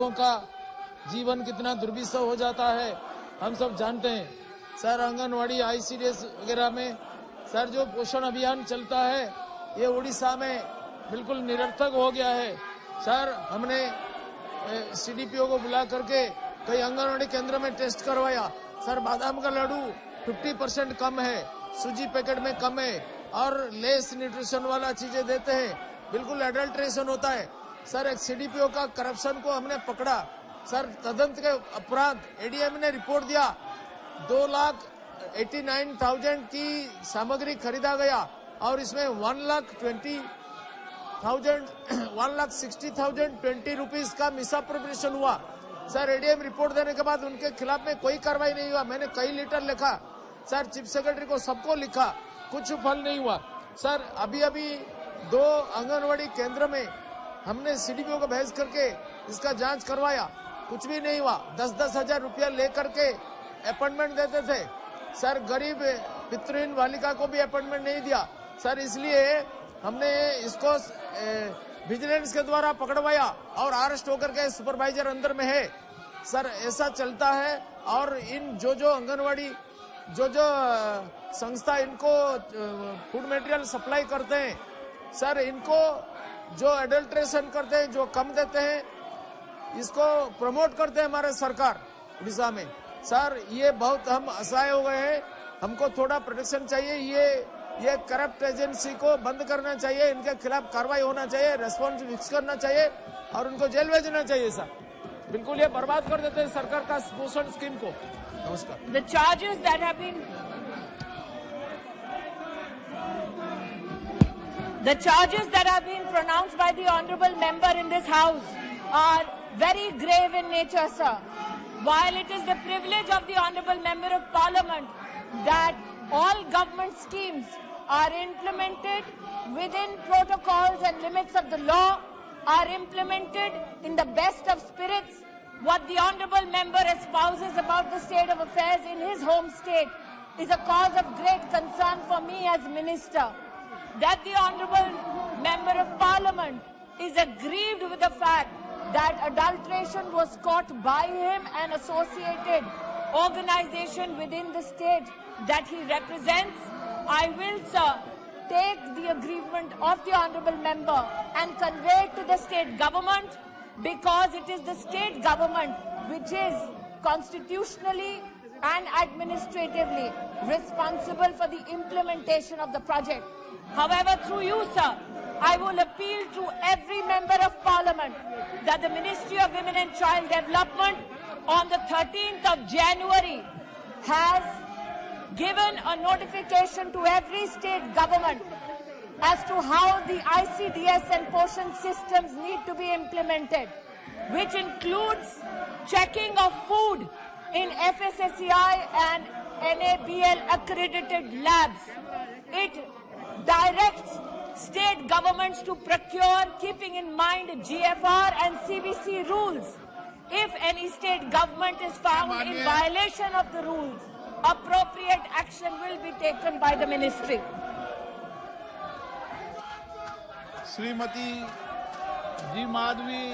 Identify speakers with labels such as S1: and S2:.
S1: लोगों का जीवन कितना दुर्बिसह हो जाता है हम सब जानते हैं। सर आंगनवाड़ी ICDS वगैरह में सर जो पोषण अभियान चलता है ये उड़ीसा में बिल्कुल निरर्थक हो गया है। सर हमने CDPO को बुला करके कई आंगनवाड़ी केंद्र में टेस्ट करवाया। सर बादाम का लड्डू 50% कम है, सूजी पैकेट में कम है और लेस न्यूट्रिशन वाला चीजें देते हैं, बिल्कुल एडल्ट्रेशन होता है। सर एक CDPO का करप्शन को हमने पकड़ा। सर तदंत के उपरांत ADM ने रिपोर्ट दिया 2,89,000 की सामग्री खरीदा गया और इसमें 1,60,020 रुपीस का मिसअप्रोप्रिएशन हुआ। सर ADM रिपोर्ट देने के बाद उनके खिलाफ में कोई कार्रवाई नहीं हुआ। मैंने कई लेटर लिखा सर, चीफ सेक्रेटरी को, सबको लिखा, कुछ फल नहीं हुआ। सर अभी 2 आंगनवाड़ी केंद्र में हमने CDPO को भेज करके इसका जांच करवाया, कुछ भी नहीं हुआ। 10-10 हजार रुपया लेकर के अपॉइंटमेंट देते थे। सर गरीब पितृहीन बालिका को भी अपॉइंटमेंट नहीं दिया। सर इसलिए हमने इसको विजिलेंस के द्वारा पकड़वाया और अरेस्ट होकर के सुपरवाइजर अंदर में है। सर ऐसा चलता है और इन जो आंगनवाड़ी जो संस्था इनको फूड मटेरियल सप्लाई करते हैं, सर इनको जो एडल्ट्रेशन करते हैं, जो कम देते हैं, इसको प्रमोट करते हैं हमारे सरकार उड़ीसा में। सर ये बहुत हम असहाय हो गए हैं, हमको थोड़ा प्रोटेक्शन चाहिए। ये करप्ट एजेंसी को बंद करना चाहिए, इनके खिलाफ कार्रवाई होना चाहिए, रेस्पॉन्स फिक्स करना चाहिए और उनको जेल भेजना चाहिए। सर बिल्कुल ये बर्बाद कर देते हैं सरकार का पोषण स्कीम को। नमस्कार।
S2: The charges that have been pronounced by the honorable member in this house are very grave in nature, sir. While it is the privilege of the honorable member of parliament that all government schemes are implemented within protocols and limits of the law, are implemented in the best of spirits, what the honorable member espouses about the state of affairs in his home state is a cause of great concern for me as minister. That the honorable member of parliament is aggrieved with the fact that adulteration was caught by him and associated organization within the state that he represents. I will, sir, take the aggrievement of the honorable member and convey it to the state government, because it is the state government which is constitutionally and administratively responsible for the implementation of the project. However, through you, sir, I will appeal to every member of parliament that the Ministry of Women and Child Development on the 13th of January has given a notification to every state government as to how the ICDS and portion systems need to be implemented, which includes checking of food in FSSAI and NABL accredited labs. It directs state governments to procure keeping in mind GFR and CBC rules. If any state government is found in violation of the rules, appropriate action will be taken by the ministry.
S3: Shrimati ji Madhavi